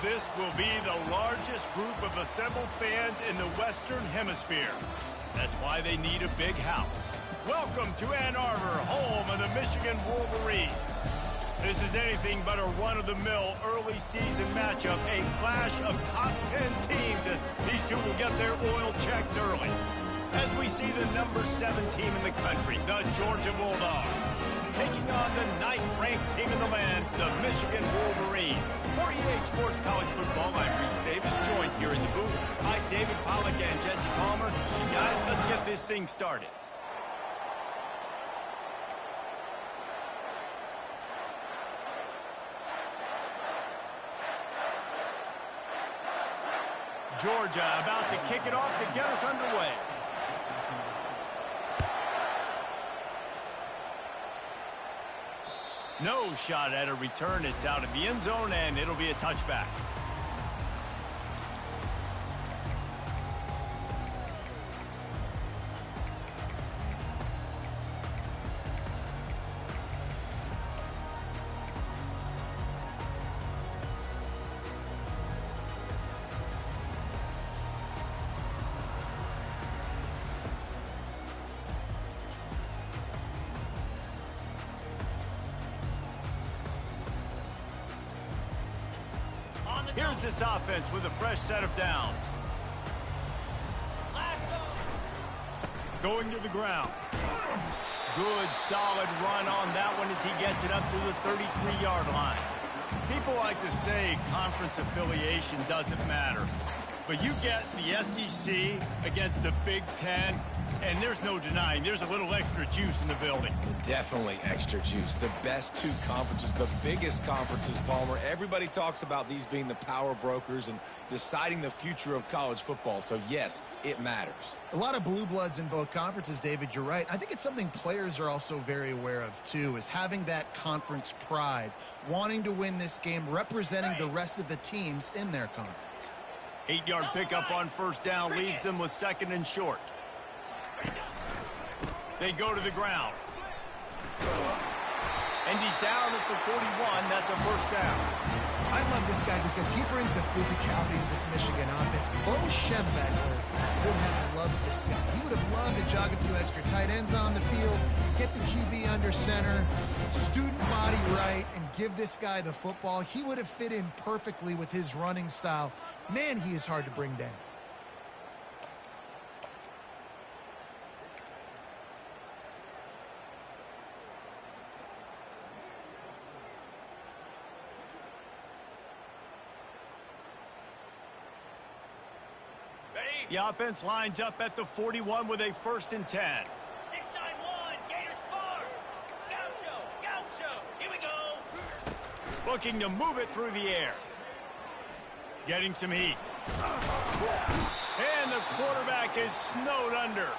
This will be the largest group of assembled fans in the Western Hemisphere. That's why they need a big house. Welcome to Ann Arbor, home of the Michigan Wolverines. This is anything but a run-of-the-mill early season matchup, a clash of top 10 teams as these two will get their oil checked early. As we see the number 7 team in the country, the Georgia Bulldogs, taking on the 9th-ranked team in the land, the Michigan Wolverines. For EA Sports College Football, I'm Reese Davis, joined here in the booth by David Pollack and Jesse Palmer. Guys, let's get this thing started. Georgia about to kick it off to get us underway. No shot at a return. It's out of the end zone, and it'll be a touchback. Here's this offense with a fresh set of downs. Going to the ground. Good, solid run on that one as he gets it up to the 33-yard line. People like to say conference affiliation doesn't matter. But you get the SEC against the Big Ten, and there's no denying there's a little extra juice in the building. Definitely extra juice. The best two conferences, the biggest conferences, Palmer. Everybody talks about these being the power brokers and deciding the future of college football. So, yes, it matters. A lot of blue bloods in both conferences, David. You're right. I think it's something players are also very aware of, too, is having that conference pride, wanting to win this game, representing the rest of the teams in their conference. 8-yard pickup on first down leaves them with 2nd and short. They go to the ground. And he's down at the 41. That's a first down. I love this guy because he brings a physicality to this Michigan offense. Bo Schembechler would have loved this guy. He would have loved to jog a few extra tight ends on the field, get the QB under center, student body right, and give this guy the football. He would have fit in perfectly with his running style. Man, he is hard to bring down. The offense lines up at the 41 with a 1st and 10. 6-9-1, Gators score! Gaucho, here we go! Looking to move it through the air. Getting some heat. And the quarterback is snowed under.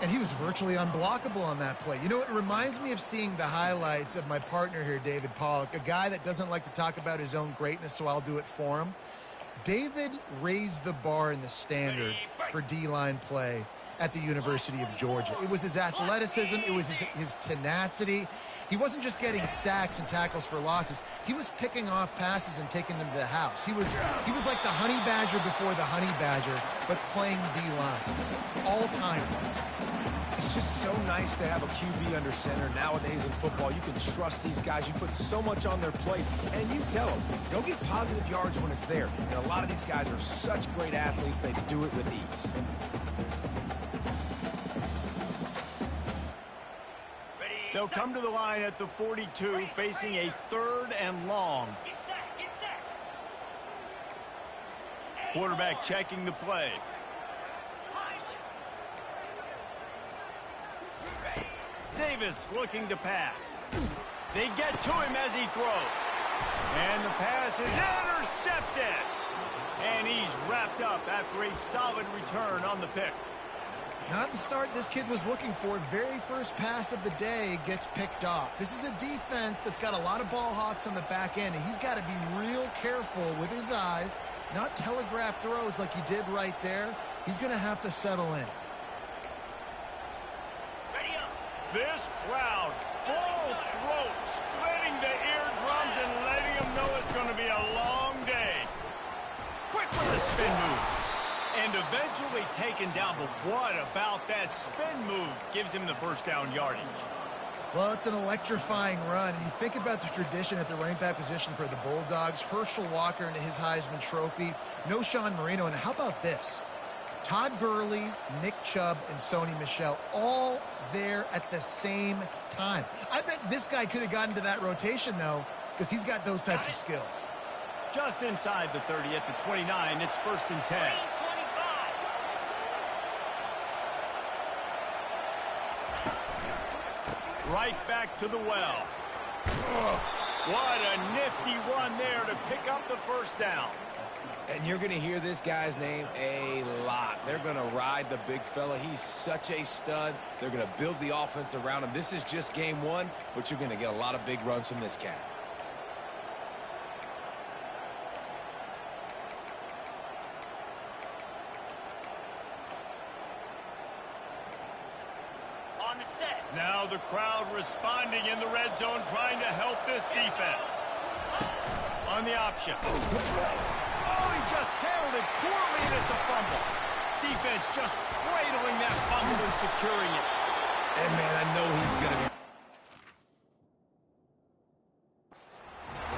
And he was virtually unblockable on that play. You know, it reminds me of seeing the highlights of my partner here, David Pollack, a guy that doesn't like to talk about his own greatness, so I'll do it for him. David raised the bar in the standard for D-line play at the University of Georgia. It was his athleticism. It was his tenacity. He wasn't just getting sacks and tackles for losses. He was picking off passes and taking them to the house. He was like the honey badger before the honey badger, but playing D-line. All-time. It's just so nice to have a QB under center. Nowadays in football, you can trust these guys. You put so much on their plate, and you tell them, go get positive yards when it's there. And a lot of these guys are such great athletes, they do it with ease. They'll come to the line at the 42, facing a 3rd and long. Quarterback checking the play. Davis looking to pass. They get to him as he throws. And the pass is intercepted. And he's wrapped up after a solid return on the pick. Not the start this kid was looking for. Very first pass of the day gets picked off. This is a defense that's got a lot of ball hawks on the back end, and he's got to be real careful with his eyes, not telegraph throws like he did right there. He's going to have to settle in. This crowd full throat, splitting the eardrums and letting them know it's going to be a long day. Quick with the spin move. And eventually taken down, but what about that spin move gives him the first down yardage? Well, it's an electrifying run. And you think about the tradition at the running back position for the Bulldogs. Herschel Walker into his Heisman Trophy. No Sean Marino. And how about this? Todd Gurley, Nick Chubb, and Sony Michel all there at the same time. I bet this guy could have gotten to that rotation, though, because he's got those types of skills. Just inside the 30 at the 29, it's 1st and 10. Right back to the well. What a nifty run there to pick up the first down. And you're going to hear this guy's name a lot. They're going to ride the big fella. He's such a stud. They're going to build the offense around him. This is just game one, but you're going to get a lot of big runs from this cat. Now the crowd responding in the red zone, trying to help this defense. On the option. Oh, he just handled it poorly, and it's a fumble. Defense just cradling that fumble and securing it. And, man, I know he's going to be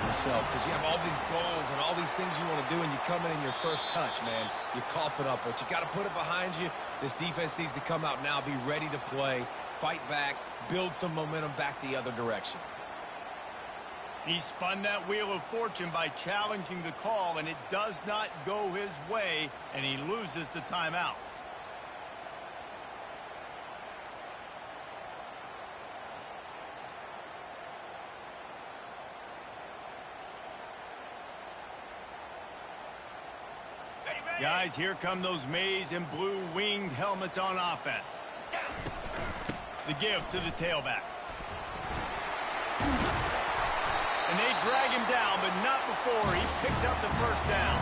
himself because you have all these goals and all these things you want to do, and you come in your first touch, man. You cough it up, but you got to put it behind you. This defense needs to come out now, be ready to play. Fight back, build some momentum back the other direction. He spun that wheel of fortune by challenging the call, and it does not go his way, and he loses the timeout. Guys, here come those maize and blue winged helmets on offense. The give to the tailback. And they drag him down, but not before he picks up the first down.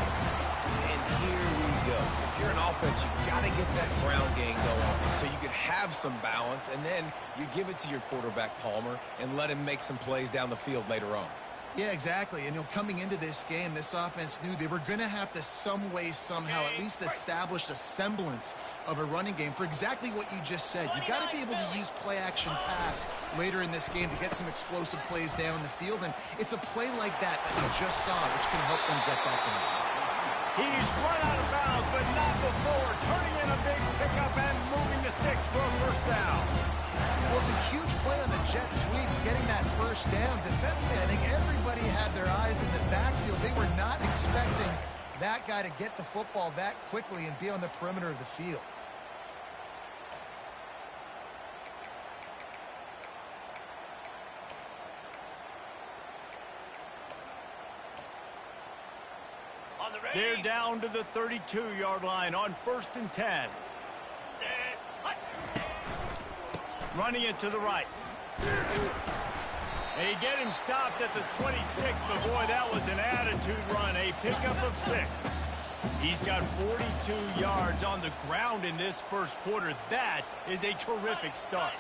And here we go. If you're an offense, you got to get that ground game going so you can have some balance, and then you give it to your quarterback, Palmer, and let him make some plays down the field later on. Yeah, exactly. And coming into this game, this offense knew they were going to have to some way, somehow, at least establish a semblance of a running game for exactly what you just said. You got to be able to use play-action pass later in this game to get some explosive plays down the field. And it's a play like that that we just saw, which can help them get that going. He's run out of bounds, but not before. Turning in a big pickup and moving the sticks for a first down. Well, it's a huge play on the jet sweep, getting that first down. Defensively, I think everybody had their eyes in the backfield. They were not expecting that guy to get the football that quickly and be on the perimeter of the field. They're down to the 32-yard line on 1st and 10. Running it to the right. They get him stopped at the 26, but boy, that was an attitude run. A pickup of 6. He's got 42 yards on the ground in this first quarter. That is a terrific start.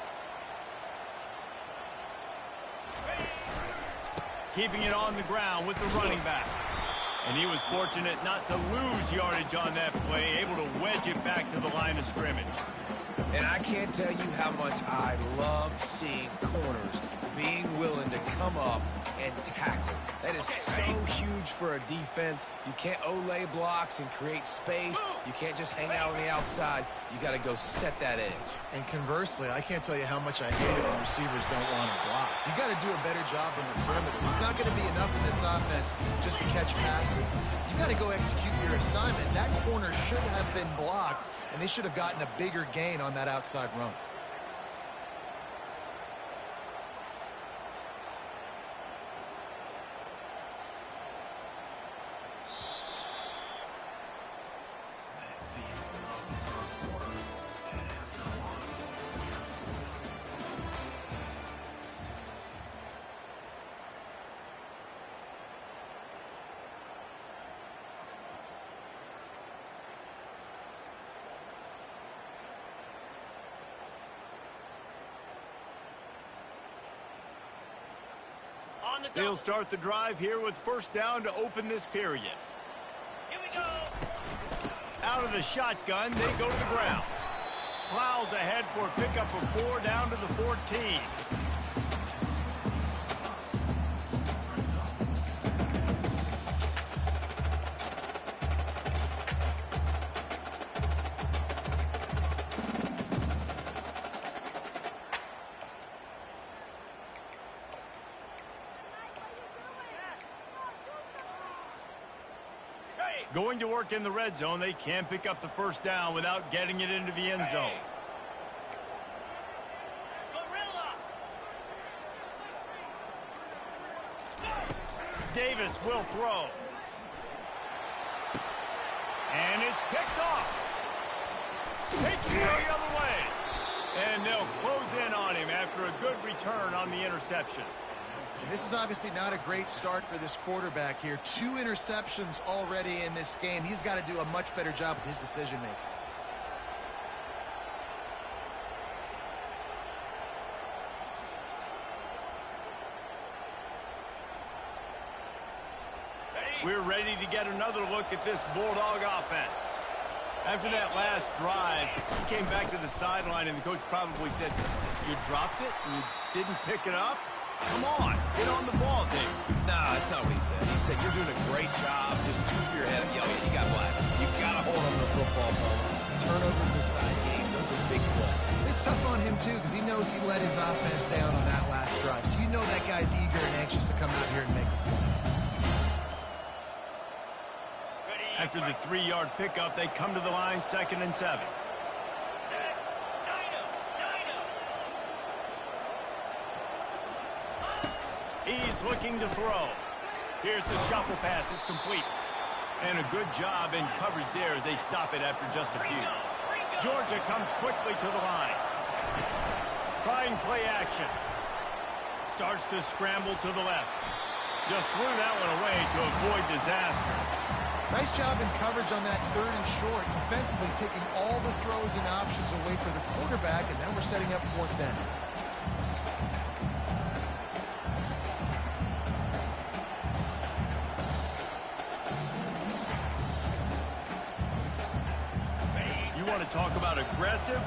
Keeping it on the ground with the running back. And he was fortunate not to lose yardage on that play, able to wedge it back to the line of scrimmage. And I can't tell you how much I love seeing corners being willing to come up and tackle. That is so huge for a defense. You can't olay blocks and create space. You can't just hang out on the outside. You got to go set that edge. And conversely, I can't tell you how much I hate it when receivers don't want to block. You got to do a better job on the perimeter. It's not going to be enough in this offense just to catch passes. You got to go execute your assignment. That corner should have been blocked, and they should have gotten a bigger gain on that outside run. the They'll double. start the drive here with first down to open this period. Here we go. Out of the shotgun, they go to the ground. Plows ahead for a pickup of 4 down to the 14. Going to work in the red zone, they can't pick up the first down without getting it into the end zone. Gorilla. Davis will throw. And it's picked off. Taking it the other way. And they'll close in on him after a good return on the interception. And this is obviously not a great start for this quarterback here. 2 interceptions already in this game. He's got to do a much better job with his decision-making. We're ready to get another look at this Bulldog offense. After that last drive, he came back to the sideline, and the coach probably said, "You dropped it and you didn't pick it up? Come on, get on the ball, Dave." No, that's not what he said. He said, "You're doing a great job. Just keep your head up." Yeah, he got blasted. You got to hold on to the football, ball. Turnovers decide games. Those are big plays. It's tough on him, too, because he knows he let his offense down on that last drive. So you know that guy's eager and anxious to come out here and make a play. After the 3-yard pickup, they come to the line, 2nd and 7. He's looking to throw. Here's the shuffle pass. It's complete. And a good job in coverage there as they stop it after just a few. Georgia comes quickly to the line. Trying play action. Starts to scramble to the left. Just threw that one away to avoid disaster. Nice job in coverage on that 3rd and short. Defensively taking all the throws and options away for the quarterback, and now we're setting up 4th down. You want to talk about aggressive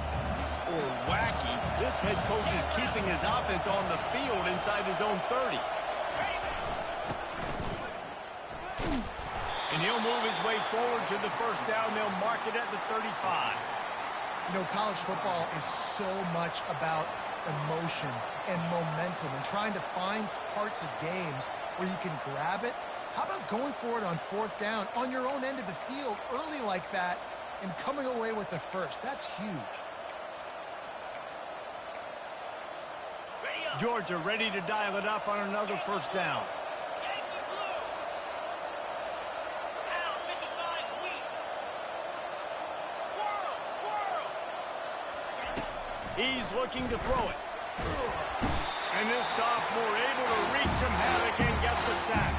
or wacky? This head coach is keeping his offense on the field inside his own 30. And he'll move his way forward to the first down. They'll mark it at the 35. You know, college football is so much about emotion and momentum and trying to find parts of games where you can grab it. How about going for it on 4th down on your own end of the field early like that and coming away with the first? That's huge. Georgia ready to dial it up on another first down. He's looking to throw it. And this sophomore able to wreak some havoc and get the sack.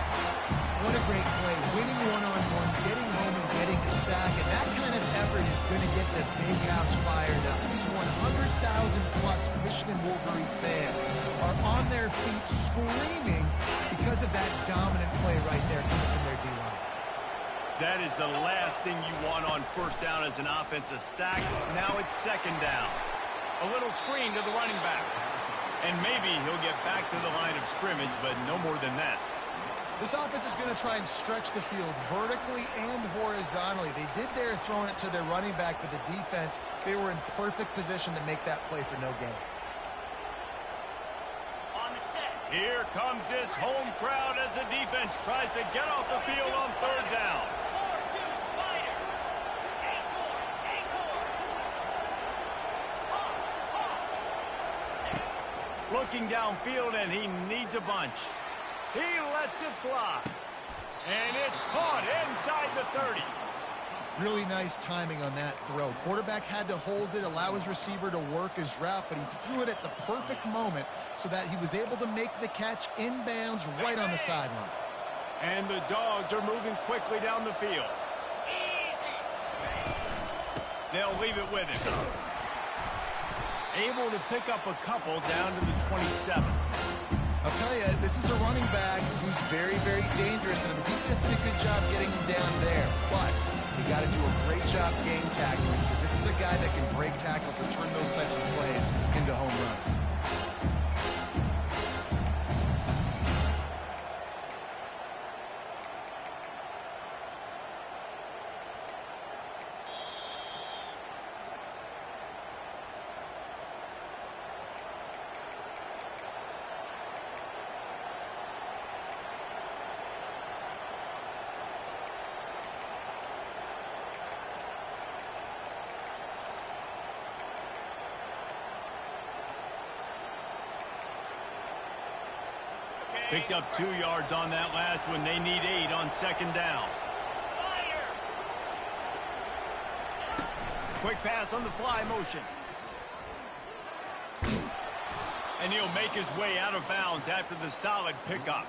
What a great play. Winning one-on-one, getting home and getting a sack. And that kind of effort is going to get the big house fired up. These 100,000-plus Michigan Wolverine fans are on their feet screaming because of that dominant play right there coming from their D-line. That is the last thing you want on first down as an offensive sack. Now it's 2nd down. A little screen to the running back. And maybe he'll get back to the line of scrimmage, but no more than that. This offense is going to try and stretch the field vertically and horizontally. They did there throwing it to their running back, but the defense, they were in perfect position to make that play for no gain. On the set. Here comes this home crowd as the defense tries to get off the field on 3rd down. 4-2 Spider. Acorn. Looking downfield, and he needs a bunch. He lets it fly. And it's caught inside the 30. Really nice timing on that throw. Quarterback had to hold it, allow his receiver to work his route, but he threw it at the perfect moment so that he was able to make the catch inbounds right on the sideline. And the Dogs are moving quickly down the field. Easy. They'll leave it with him. Able to pick up a couple down to the 27. I'll tell you, this is a running back who's very, very dangerous, and the defense did a good job getting him down there. But you got to do a great job game tackling, because this is a guy that can break tackles and turn those types of plays into home runs. Picked up 2 yards on that last one. They need 8 on second down. Spider. Quick pass on the fly motion. And he'll make his way out of bounds after the solid pickup.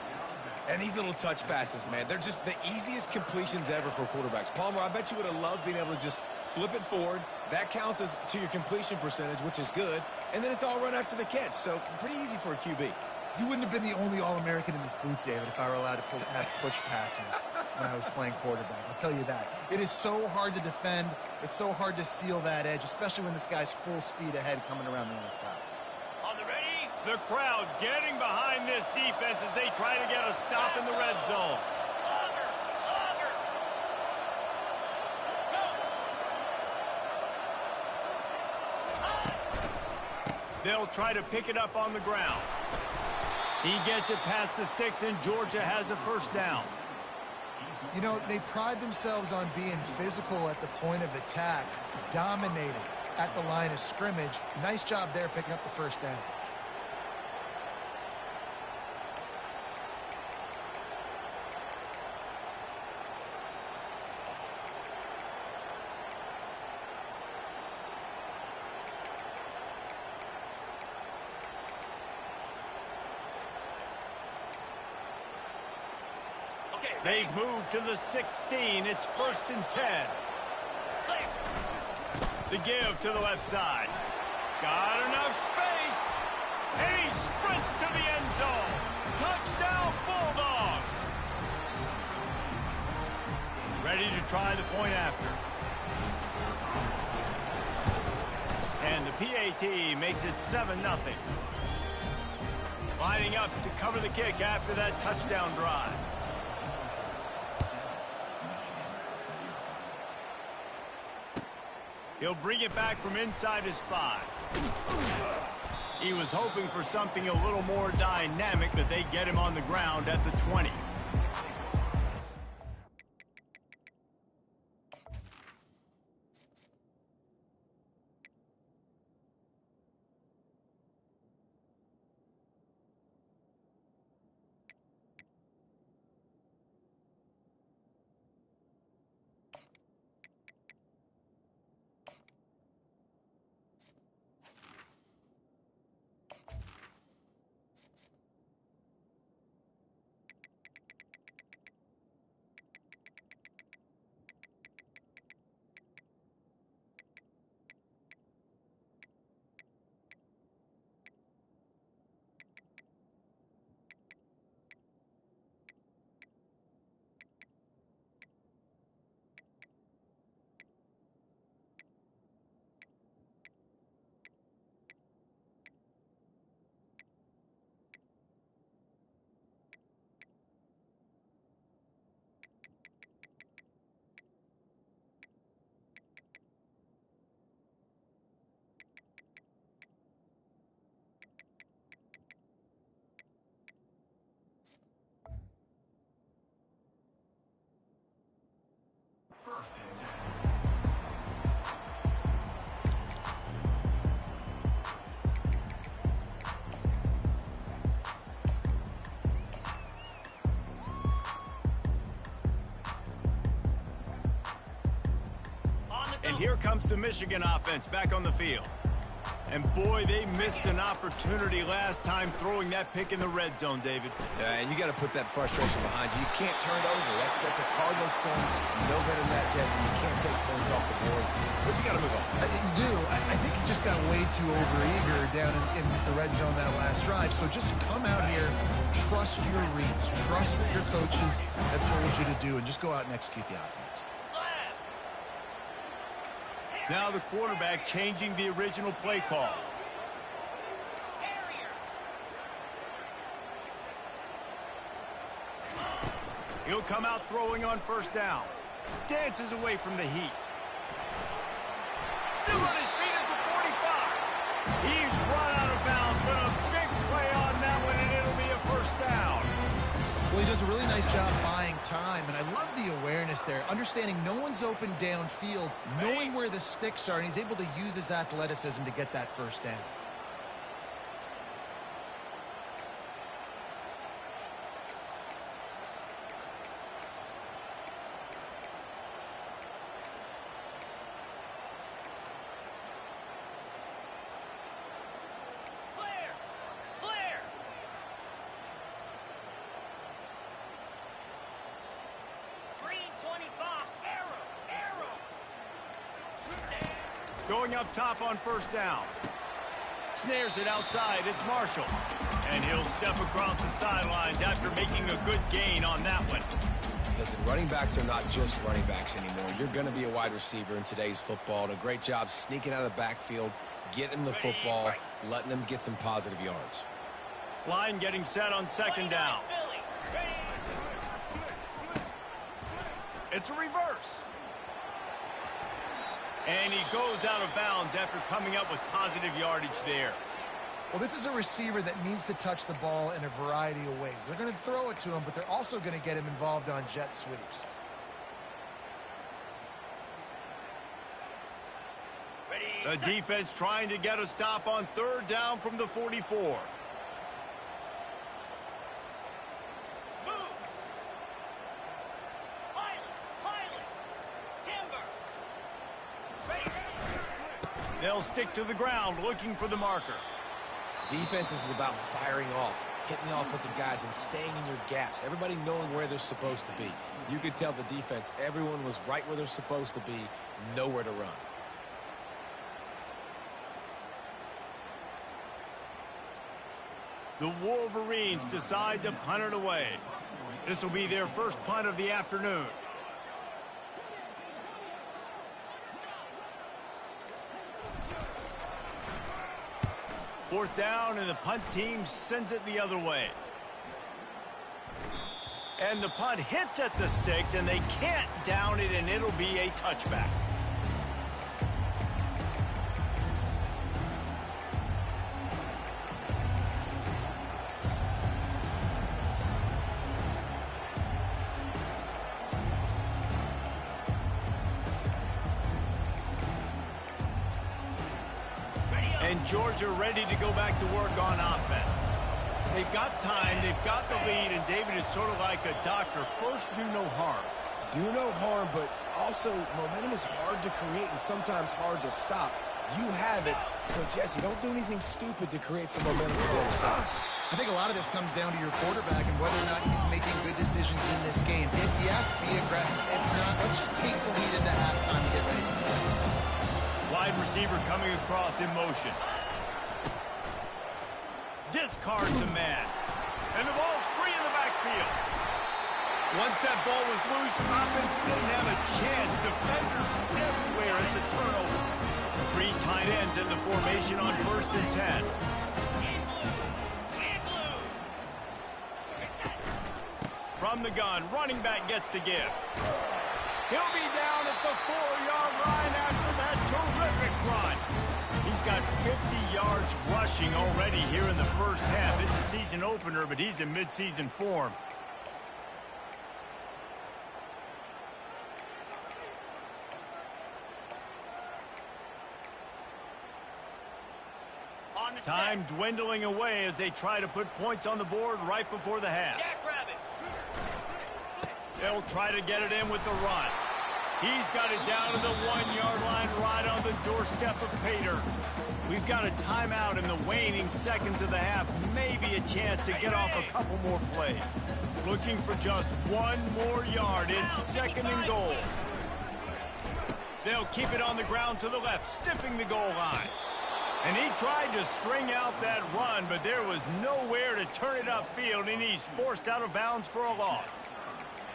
And these little touch passes, man, they're just the easiest completions ever for quarterbacks. Palmer, I bet you would have loved being able to just flip it forward. That counts as to your completion percentage, which is good. And then it's all run after the catch, so pretty easy for a QB. You wouldn't have been the only All-American in this booth, David, if I were allowed to have push passes when I was playing quarterback. I'll tell you that. It is so hard to defend. It's so hard to seal that edge, especially when this guy's full speed ahead coming around the outside. On the ready. The crowd getting behind this defense as they try to get a stop in the red zone. Longer. Longer. Go. They'll try to pick it up on the ground. He gets it past the sticks, and Georgia has a first down. You know, they pride themselves on being physical at the point of attack, dominating at the line of scrimmage. Nice job there picking up the first down. They've moved to the 16. It's 1st and 10. Clear. The give to the left side. Got enough space. And he sprints to the end zone. Touchdown, Bulldogs. Ready to try the point after. And the PAT makes it 7-0. Lining up to cover the kick after that touchdown drive. He'll bring it back from inside his 5. He was hoping for something a little more dynamic, but they get him on the ground at the 20. And here comes the Michigan offense back on the field. And boy, they missed an opportunity last time throwing that pick in the red zone, David. Yeah, and you got to put that frustration behind you. You can't turn it over. That's a Cardinal sin. No better than that, Jesse. You can't take points off the board. But you got to move on. You do. I think he just got way too overeager down in the red zone that last drive. So just come out here, trust your reads, trust what your coaches have told you to do, and just go out and execute the offense. Now the quarterback changing the original play call. He'll come out throwing on first down. Dances away from the heat. Still on his feet at the 45. He's run out of bounds, but a big play on that one, and it'll be a first down. Well, he does a really nice job buying time, and I love the awareness there, understanding no one's open downfield, knowing where the sticks are, and he's able to use his athleticism to get that first down. Going up top on first down. Snares it outside. It's Marshall. And he'll step across the sidelines after making a good gain on that one. Listen, running backs are not just running backs anymore. You're going to be a wide receiver in today's football. And a great job sneaking out of the backfield, getting the football, letting them get some positive yards. Line getting set on second down. It's a reverse. And he goes out of bounds after coming up with positive yardage there. Well, this is a receiver that needs to touch the ball in a variety of ways. They're going to throw it to him, but they're also going to get him involved on jet sweeps. The defense trying to get a stop on third down from the 44. They'll stick to the ground looking for the marker. Defense is about firing off, hitting the offensive guys and staying in your gaps. Everybody knowing where they're supposed to be. You could tell the defense, everyone was right where they're supposed to be, nowhere to run. The Wolverines decide to punt it away. This will be their first punt of the afternoon. Fourth down, and the punt team sends it the other way. And the punt hits at the 6, and they can't down it, and it'll be a touchback. And Georgia ready to go back to work on offense. They've got time, they've got the lead, and David is sort of like a doctor. First, do no harm. Do no harm, but also momentum is hard to create and sometimes hard to stop. You have it, so Jesse, don't do anything stupid to create some momentum for the other side. I think a lot of this comes down to your quarterback and whether or not he's making good decisions in this game. If yes, be aggressive. If not, let's just take the lead into halftime and get ready for the second. Wide receiver coming across in motion. Discards a man. And the ball's free in the backfield. Once that ball was loose, offense didn't have a chance. Defenders everywhere. It's a turnover. 3 tight ends in the formation on 1st and 10. From the gun, running back gets to give. He'll be down at the 4-yard line after that terrific run. He's got 50 yards rushing already here in the first half. It's a season opener, but he's in midseason form. Time dwindling away as they try to put points on the board right before the half. They'll try to get it in with the run. He's got it down to the 1-yard line right on the doorstep of Pater. We've got a timeout in the waning seconds of the half. Maybe a chance to get off a couple more plays. Looking for just 1 more yard. It's 2nd and goal. They'll keep it on the ground to the left, sniffing the goal line. And he tried to string out that run, but there was nowhere to turn it upfield, and he's forced out of bounds for a loss.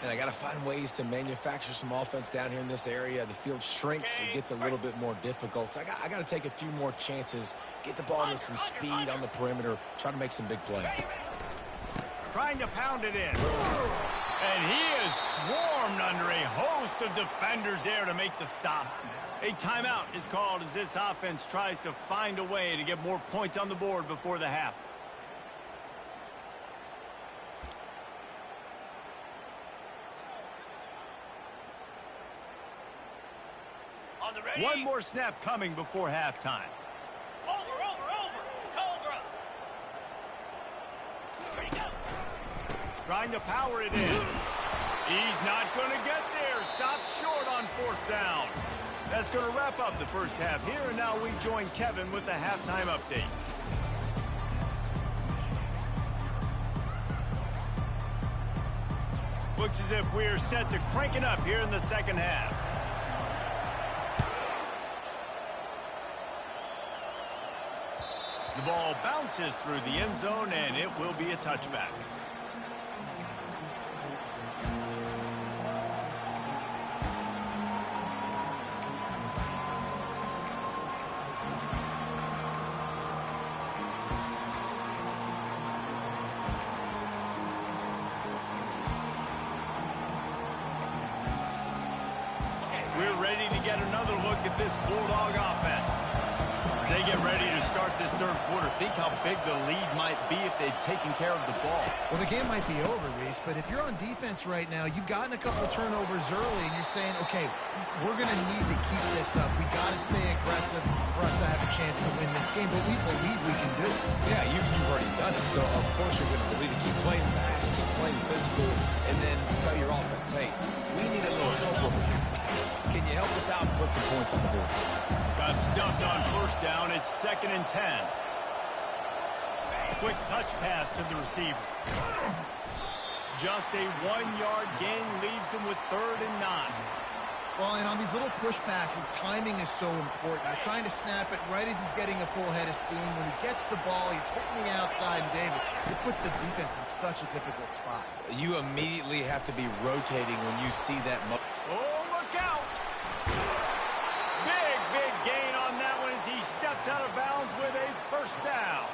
And I got to find ways to manufacture some offense down here in this area. The field shrinks. It gets a little bit more difficult. So I got to take a few more chances, get the ball into some speed on the perimeter, try to make some big plays. Trying to pound it in. And he is swarmed under a host of defenders there to make the stop. A timeout is called as this offense tries to find a way to get more points on the board before the half. On the ready. One more snap coming before halftime. Over. Cobra. Ready, go. Trying to power it in. He's not going to get there. Stopped short on 4th down. That's going to wrap up the first half here, and now we join Kevin with the halftime update. Looks as if we're set to crank it up here in the second half. The ball bounces through the end zone, and it will be a touchback. We're ready to get another look at this Bulldog offense. As they get ready to start this third quarter, think how big the lead might be if they'd taken care of the ball. Well, the game might be over, Reese, but if you're on defense right now, you've gotten a couple turnovers early, and you're saying, okay, we're going to need to keep this up. We got to stay aggressive for us to have a chance to win this game, but we believe we can do it. Yeah, you've already done it, so of course you're going to believe it. Keep playing fast, keep playing physical, and then tell your offense, hey, we need a little help over here. Can you help us out and put some points on the board? Got stuffed on 1st down. It's 2nd and 10. Quick touch pass to the receiver. Just a 1-yard gain leaves him with 3rd and 9. Well, and on these little push passes, timing is so important. You're trying to snap it right as he's getting a full head of steam. When he gets the ball, he's hitting the outside, and David, it puts the defense in such a difficult spot. You immediately have to be rotating when you see that. Oh, look out! Big gain on that one as he steps out of bounds with a 1st down.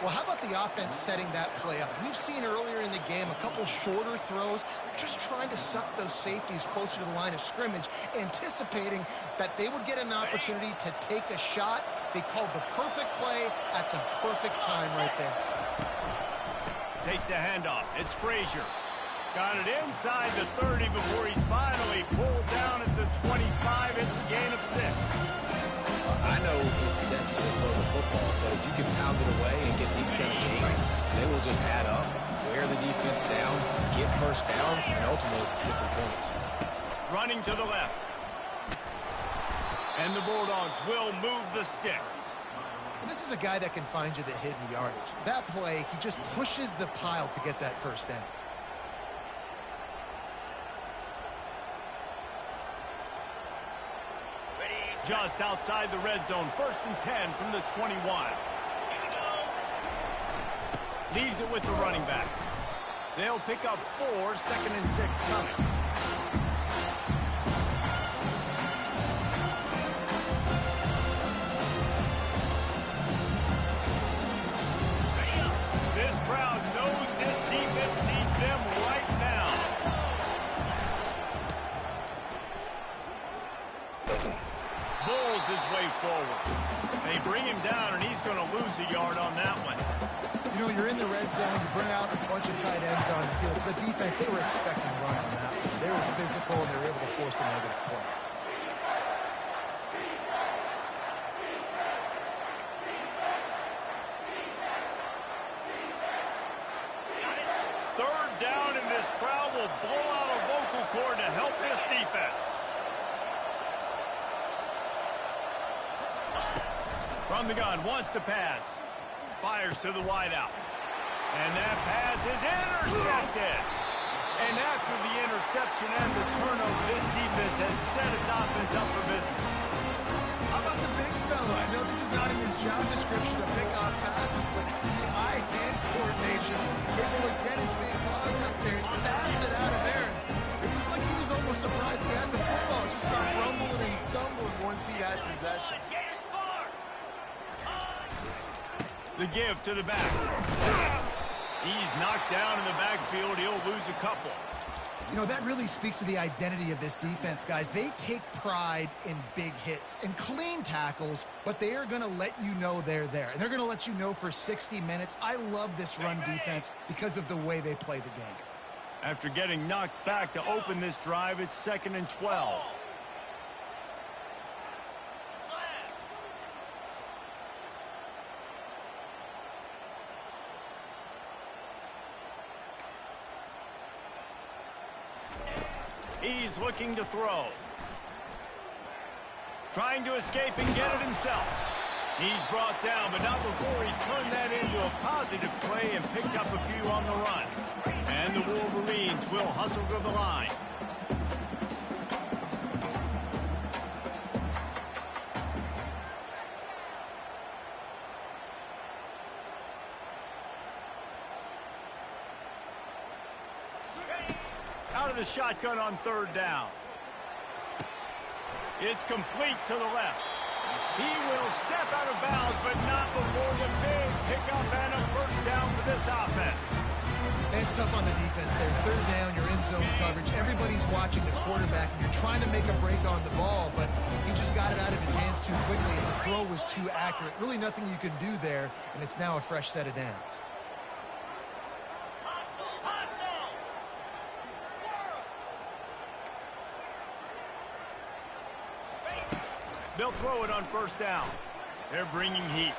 Well, how about the offense setting that play up? We've seen earlier in the game a couple shorter throws. They're just trying to suck those safeties closer to the line of scrimmage, anticipating that they would get an opportunity to take a shot. They called the perfect play at the perfect time right there. Takes the handoff. It's Frazier. Got it inside the 30 before he's finally pulled down at the 25. It's a gain of 6. I know it's sexy to throw the football, but if you can pound it away and get these kind of gains, they will just add up, wear the defense down, get 1st downs, and ultimately get some points. Running to the left. And the Bulldogs will move the sticks. And this is a guy that can find you the hidden yardage. That play, he just pushes the pile to get that 1st down. Just outside the red zone, 1st and 10 from the 21. Leaves it with the running back. They'll pick up 4, 2nd and 6 coming. This crowd knows this defense needs them right now. Bulls his way forward. They bring him down, and he's going to lose a yard on that one. You know, you're in the red zone, you bring out a bunch of tight ends on the field. So the defense, they were expecting a run on that one. They were physical, and they were able to force the negative play. Third down, and this crowd will blow out a vocal cord to help this defense. From the gun, wants to pass. Fires to the wideout. And that pass is intercepted. And after the interception and the turnover, this defense has set its offense up for business. How about the big fella? I know this is not in his job description to pick off passes, but the eye-hand coordination, able to get his big paws up there, stabs it out of there. It was like he was almost surprised he had the football. Just started rumbling and stumbling once he had possession. The give to the back. He's knocked down in the backfield. He'll lose a couple. You know, that really speaks to the identity of this defense, guys. They take pride in big hits and clean tackles, but they are going to let you know they're there. And they're going to let you know for 60 minutes. I love this run defense because of the way they play the game. After getting knocked back to open this drive, it's 2nd and 12. He's looking to throw. Trying to escape and get it himself. He's brought down, but not before he turned that into a positive play and picked up a few on the run. And the Wolverines will hustle to the line. Out of the shotgun on 3rd down. It's complete to the left. He will step out of bounds, but not before the big pickup and a 1st down for this offense. And it's tough on the defense there. 3rd down, you're in zone coverage. Everybody's watching the quarterback, and you're trying to make a break on the ball, but he just got it out of his hands too quickly, and the throw was too accurate. Really nothing you can do there, and it's now a fresh set of downs. They'll throw it on 1st down. They're bringing heat.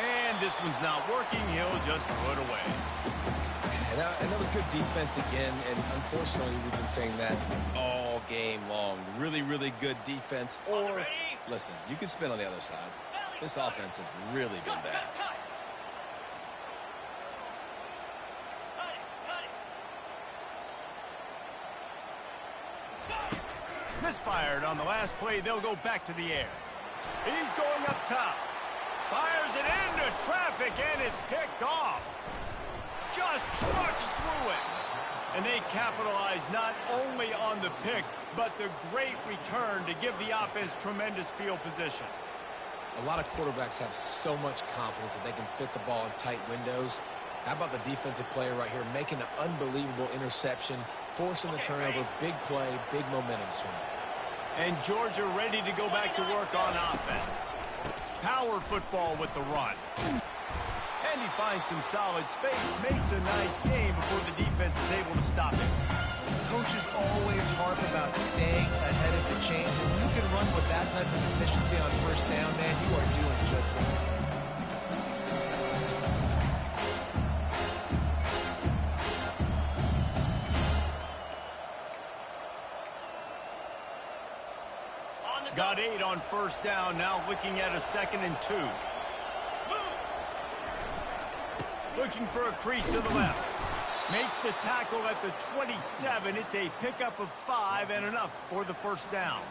And this one's not working. He'll just throw it away. And that was good defense again. And unfortunately, we've been saying that all game long. Really, really good defense. Or, listen, you can spin on the other side. This offense has really been bad. Misfired on the last play. They'll go back to the air. He's going up top. Fires it into traffic and it's picked off. Just trucks through it. And they capitalize not only on the pick, but the great return to give the offense tremendous field position. A lot of quarterbacks have so much confidence that they can fit the ball in tight windows. How about the defensive player right here making an unbelievable interception, forcing the turnover, big play, big momentum swing. And Georgia ready to go back to work on offense. Power football with the run. And he finds some solid space, makes a nice game before the defense is able to stop him. Coaches always harp about staying ahead of the chains, and you can run with that type of efficiency on 1st down, man. You are doing just that. Got 8 on 1st down, now looking at a 2nd and 2. Looking for a crease to the left. Makes the tackle at the 27. It's a pickup of 5 and enough for the 1st down.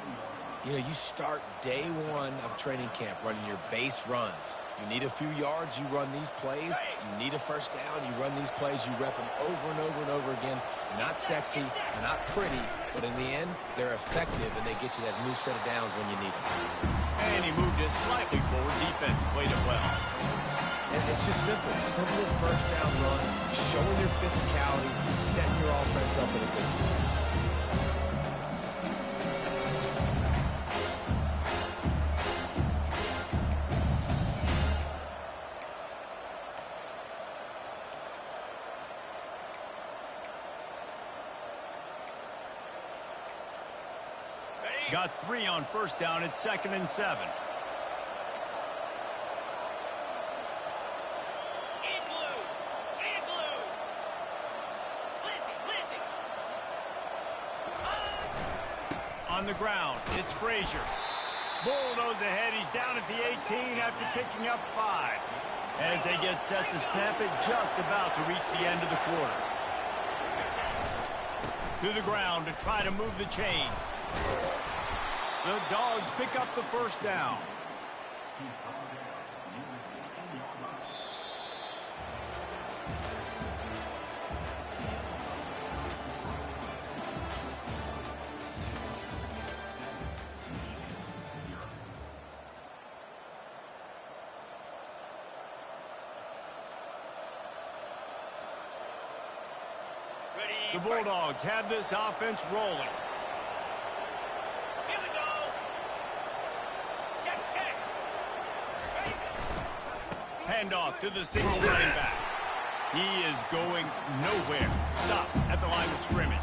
You know, you start day 1 of training camp running your base runs. You need a few yards, you run these plays. You need a 1st down, you run these plays. You rep them over and over and over again. Not sexy, not pretty, but in the end, they're effective and they get you that new set of downs when you need them. And he moved it slightly forward. Defense played it well. And it's just simple. Simple 1st down run, showing your physicality, setting your offense up in a good spot. Got 3 on 1st down. It's 2nd and 7. On the ground, it's Frazier. Bulldoze ahead. He's down at the 18 after picking up 5. As they get set to snap it, just about to reach the end of the quarter. To the ground to try to move the chains. The Dogs pick up the 1st down. The Bulldogs have this offense rolling. Here we go. Check, check. Ready. Handoff to the single running back. He is going nowhere. Stop at the line of scrimmage.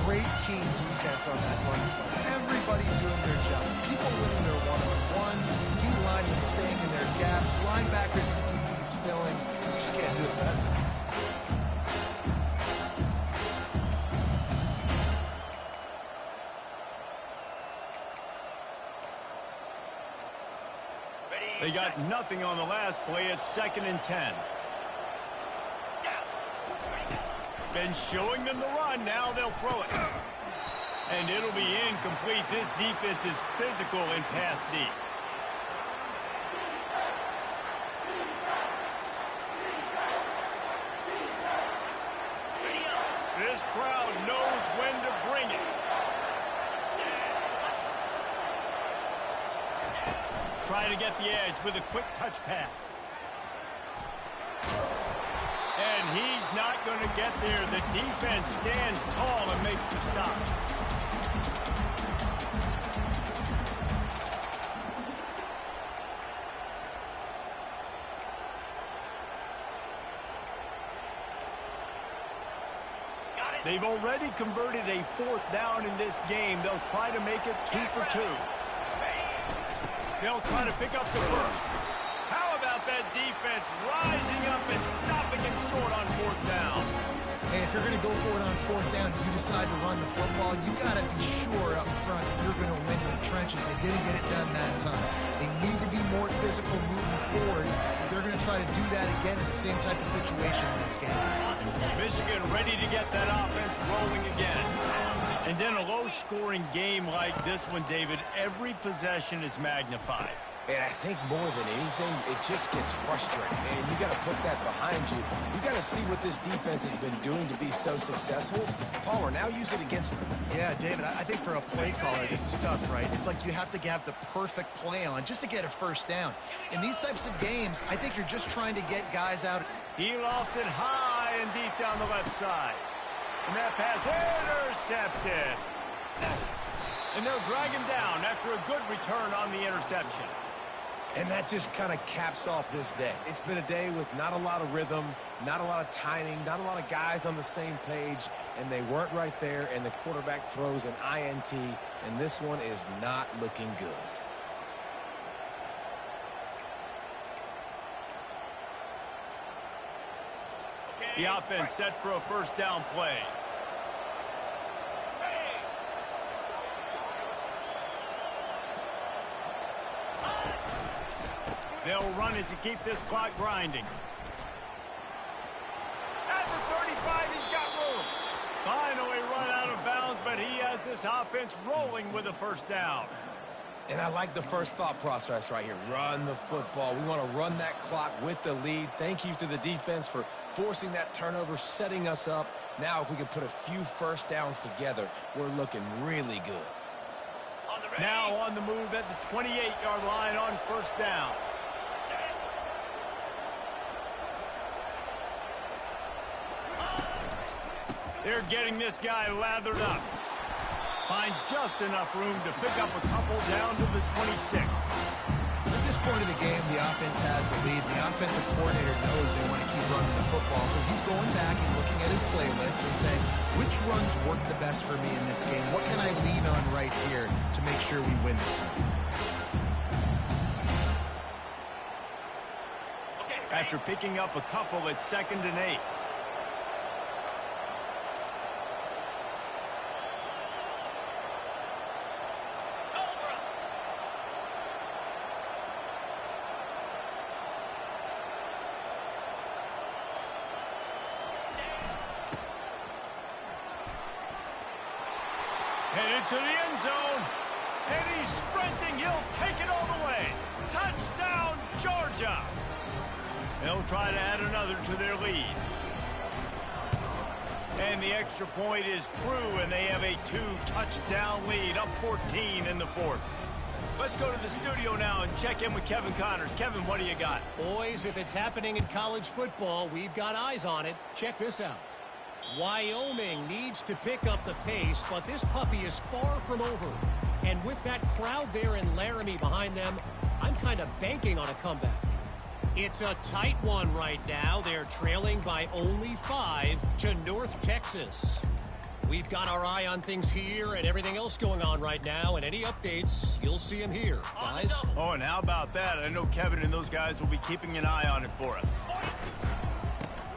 Great team defense on that run play. Everybody doing their job. People winning their one-on-ones, D-linemen staying in their gaps, linebackers and DBs filling. You just can't do it better. They got nothing on the last play. It's 2nd and 10. Been showing them the run. Now they'll throw it. And it'll be incomplete. This defense is physical and pass deep. This crowd knows when to bring it. Trying to get the edge with a quick touch pass. And he's not going to get there. The defense stands tall and makes the stop. They've already converted a 4th down in this game. They'll try to make it 2 for 2. They'll try to pick up the first. How about that defense rising up and stopping him short on 4th down? Hey, if you're going to go for it on 4th down, you decide to run the football, you got to be sure up front that you're going to win in the trenches. They didn't get it done that time. They need to be more physical moving forward. They're going to try to do that again in the same type of situation in this game. Michigan ready to get that offense rolling again. And then a low-scoring game like this one, David, every possession is magnified. And I think more than anything, it just gets frustrating. And you got to put that behind you. You got to see what this defense has been doing to be so successful. Palmer, now use it against them. Yeah, David, I think for a play caller, this is tough, right? It's like you have to have the perfect play on just to get a 1st down. In these types of games, I think you're just trying to get guys out. He lost it high and deep down the left side. And that pass intercepted. And they'll drag him down after a good return on the interception. And that just kind of caps off this day. It's been a day with not a lot of rhythm, not a lot of timing, not a lot of guys on the same page, and they weren't right there, and the quarterback throws an INT, and this one is not looking good. The offense set for a 1st down play. They'll run it to keep this clock grinding. At the 35, he's got room. Finally run out of bounds, but he has this offense rolling with a 1st down. And I like the first thought process right here. Run the football. We want to run that clock with the lead. Thank you to the defense for forcing that turnover, setting us up. Now if we can put a few 1st downs together, we're looking really good. Now on the move at the 28-yard line on 1st down. They're getting this guy lathered up. Finds just enough room to pick up a couple down to the 26. At this point of the game, the offense has the lead. The offensive coordinator knows they want to keep running the football, so he's going back, he's looking at his playlist and saying, which runs work the best for me in this game? What can I lean on right here to make sure we win this one? After picking up a couple, it's 2nd and 8. Headed to the end zone. And he's sprinting. He'll take it all the way. Touchdown! Georgia. They'll try to add another to their lead. And the extra point is true, and they have a 2-touchdown lead, up 14 in the fourth. Let's go to the studio now and check in with Kevin Connors. Kevin, what do you got? Boys, if it's happening in college football, we've got eyes on it. Check this out. Wyoming needs to pick up the pace, but this puppy is far from over. And with that crowd there in Laramie behind them, I'm kind of banking on a comeback. It's a tight one right now. They're trailing by only 5 to North Texas. We've got our eye on things here and everything else going on right now, and any updates, you'll see them here, guys. Oh, and how about that? I know Kevin and those guys will be keeping an eye on it for us.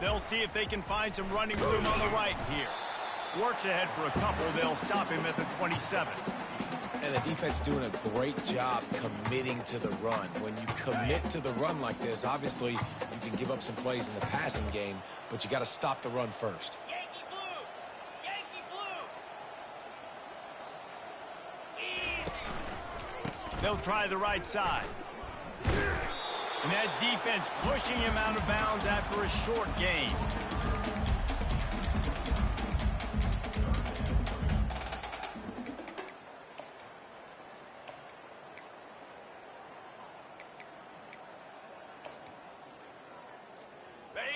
They'll see if they can find some running room on the right here. Works ahead for a couple. They'll stop him at the 27. And the defense doing a great job committing to the run. When you commit to the run like this, obviously you can give up some plays in the passing game, but you got to stop the run first. Yankee blue! Yankee blue! Easy! They'll try the right side. And that defense pushing him out of bounds after a short gain.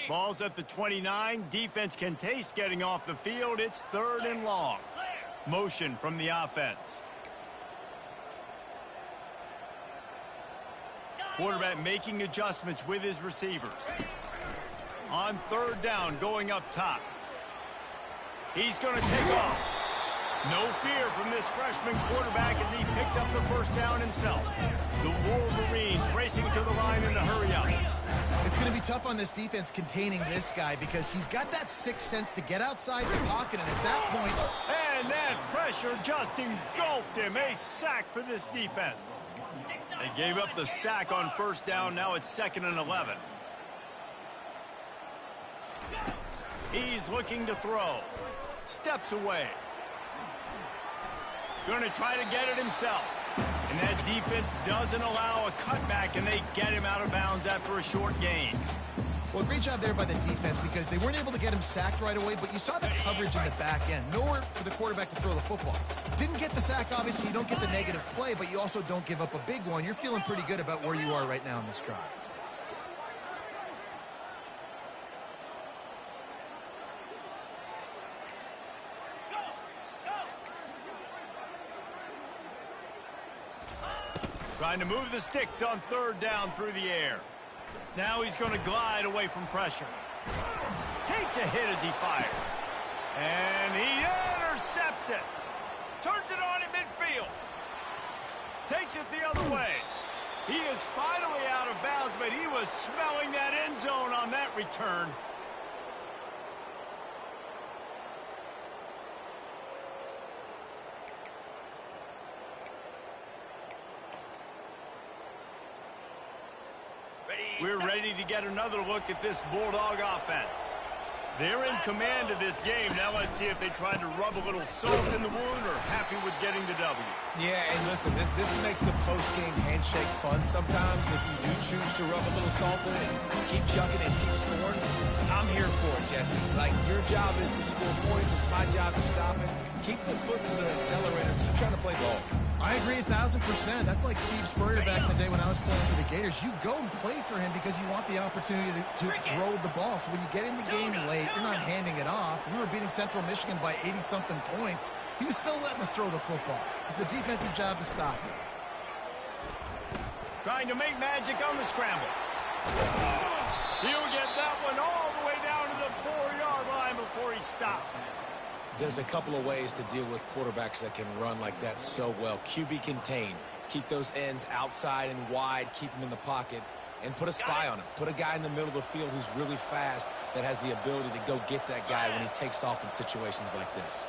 Ball's at the 29. Defense can taste getting off the field. It's 3rd and long. Motion from the offense. Quarterback making adjustments with his receivers. On 3rd down, going up top. He's going to take off. No fear from this freshman quarterback as he picks up the first down himself. The Wolverines racing to the line in a hurry up. It's going to be tough on this defense containing this guy because he's got that sixth sense to get outside the pocket, and at that point... And that pressure just engulfed him. A sack for this defense. They gave up the sack on 1st down. Now it's 2nd and 11. He's looking to throw. Steps away. Going to try to get it himself. And that defense doesn't allow a cutback, and they get him out of bounds after a short gain. Well, great job there by the defense because they weren't able to get him sacked right away, but you saw the coverage in the back end. Nowhere for the quarterback to throw the football. Didn't get the sack, obviously. You don't get the negative play, but you also don't give up a big one. You're feeling pretty good about where you are right now in this drive. Trying to move the sticks on 3rd down through the air. Now he's going to glide away from pressure. Takes a hit as he fires. And he intercepts it. Turns it on in midfield. Takes it the other way. He is finally out of bounds, but he was smelling that end zone on that return. We're ready to get another look at this Bulldog offense. They're in command of this game. Now let's see if they tried to rub a little salt in the wound or happy with getting the W. Yeah, and listen, this makes the post-game handshake fun sometimes. If you do choose to rub a little salt in it and keep chucking and keep scoring, I'm here for it, Jesse. Like, your job is to score points. It's my job to stop it. Keep the foot to the accelerator. Keep trying to play ball. I agree 1,000%. That's like Steve Spurrier back in the day when I was playing for the Gators. You go and play for him because you want the opportunity to throw the ball. So when you get in the game late, you're not handing it off. We were beating Central Michigan by 80-something points. He was still letting us throw the football. It's the defense's job to stop it. Trying to make magic on the scramble. He'll get that one all the way down to the 4-yard line before he stopped. There's a couple of ways to deal with quarterbacks that can run like that so well. QB contain. Keep those ends outside and wide. Keep them in the pocket. And put a spy on him. Put a guy in the middle of the field who's really fast that has the ability to go get that guy when he takes off in situations like this.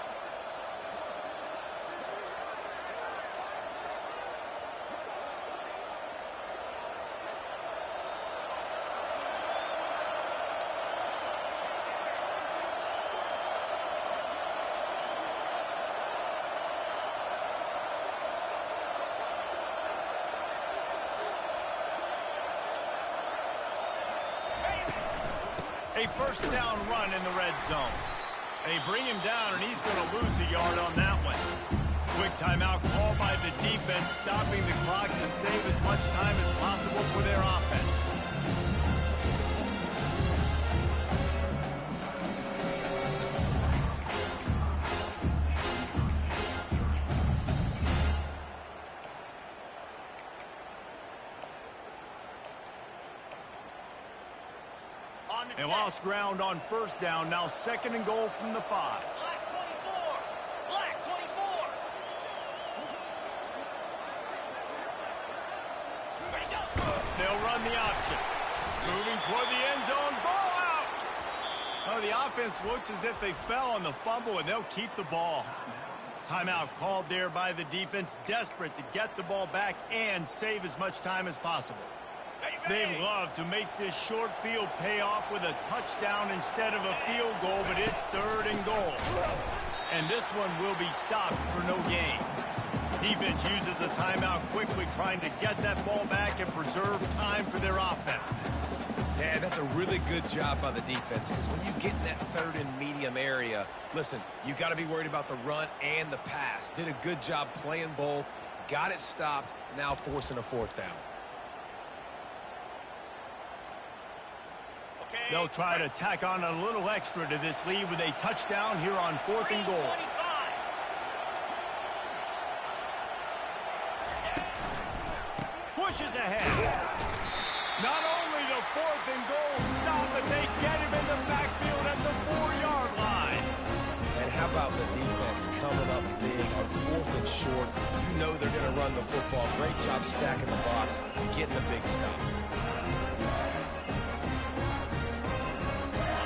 A first down run in the red zone. They bring him down, and he's going to lose a yard on that one. Quick timeout called by the defense, stopping the clock to save as much time as possible for their offense. They lost ground on first down. Now 2nd and goal from the 5. Black 24. Black 24. Ready, go. They'll run the option. Moving toward the end zone. Ball out. Oh, the offense looks as if they fell on the fumble, and they'll keep the ball. Timeout called there by the defense, desperate to get the ball back and save as much time as possible. They'd love to make this short field pay off with a touchdown instead of a field goal, but it's 3rd and goal. And this one will be stopped for no gain. Defense uses a timeout quickly, trying to get that ball back and preserve time for their offense. Yeah, that's a really good job by the defense, because when you get in that 3rd and medium area, listen, you got to be worried about the run and the pass. Did a good job playing both, got it stopped, now forcing a 4th down. They'll try to tack on a little extra to this lead with a touchdown here on 4th and goal. Pushes ahead. Not only the 4th and goal stop, but they get him in the backfield at the 4-yard line. And how about the defense coming up big on 4th and short? You know they're going to run the football. Great job stacking the box, getting the big stop.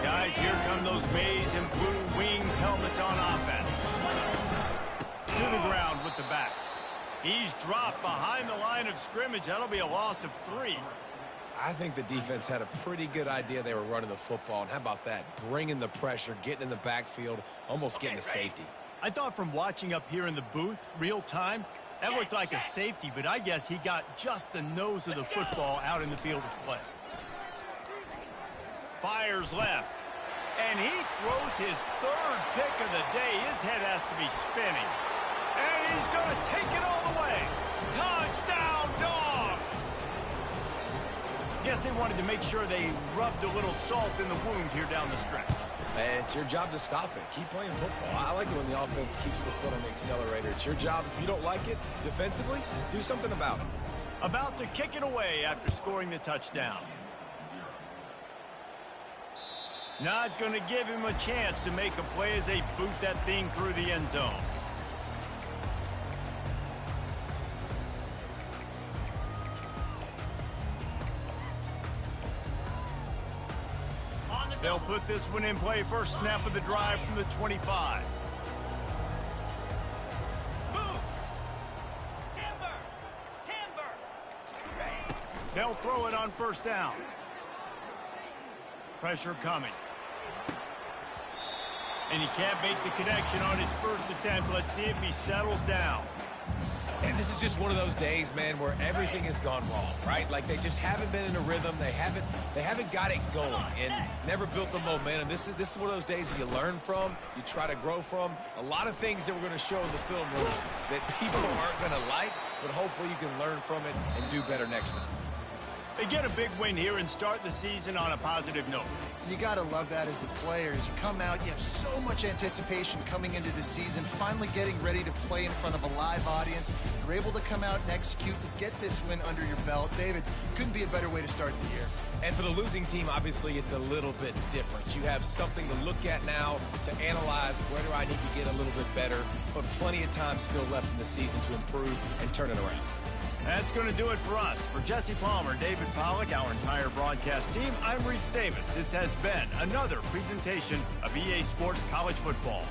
Guys, here come those maize and blue winged helmets on offense. To the ground with the back. He's dropped behind the line of scrimmage. That'll be a loss of 3. I think the defense had a pretty good idea they were running the football. And how about that? Bringing the pressure, getting in the backfield, almost getting a safety. I thought from watching up here in the booth, real time, that looked like a safety, but I guess he got just the nose of the football out in the field of play. Fires left. And he throws his 3rd pick of the day. His head has to be spinning. And he's going to take it all the way. Touchdown, Dogs! Guess they wanted to make sure they rubbed a little salt in the wound here down the stretch. And it's your job to stop it. Keep playing football. I like it when the offense keeps the foot on the accelerator. It's your job. If you don't like it defensively, do something about it. About to kick it away after scoring the touchdown. Not going to give him a chance to make a play as they boot that thing through the end zone. They'll put this one in play. First snap of the drive from the 25. They'll throw it on first down. Pressure coming. And he can't make the connection on his first attempt. Let's see if he settles down. And this is just one of those days, man, where everything has gone wrong, right? Like they just haven't been in a rhythm. They haven't got it going and never built the momentum. This is one of those days that you learn from, you try to grow from. A lot of things that we're going to show in the film room that people aren't going to like, but hopefully you can learn from it and do better next time. They get a big win here and start the season on a positive note. You got to love that as the players. You come out, you have so much anticipation coming into the season, finally getting ready to play in front of a live audience. You're able to come out and execute and get this win under your belt. David, couldn't be a better way to start the year. And for the losing team, obviously, it's a little bit different. You have something to look at now to analyze where do I need to get a little bit better, but plenty of time still left in the season to improve and turn it around. That's going to do it for us. For Jesse Palmer, David Pollack, our entire broadcast team, I'm Reese Davis. This has been another presentation of EA Sports College Football.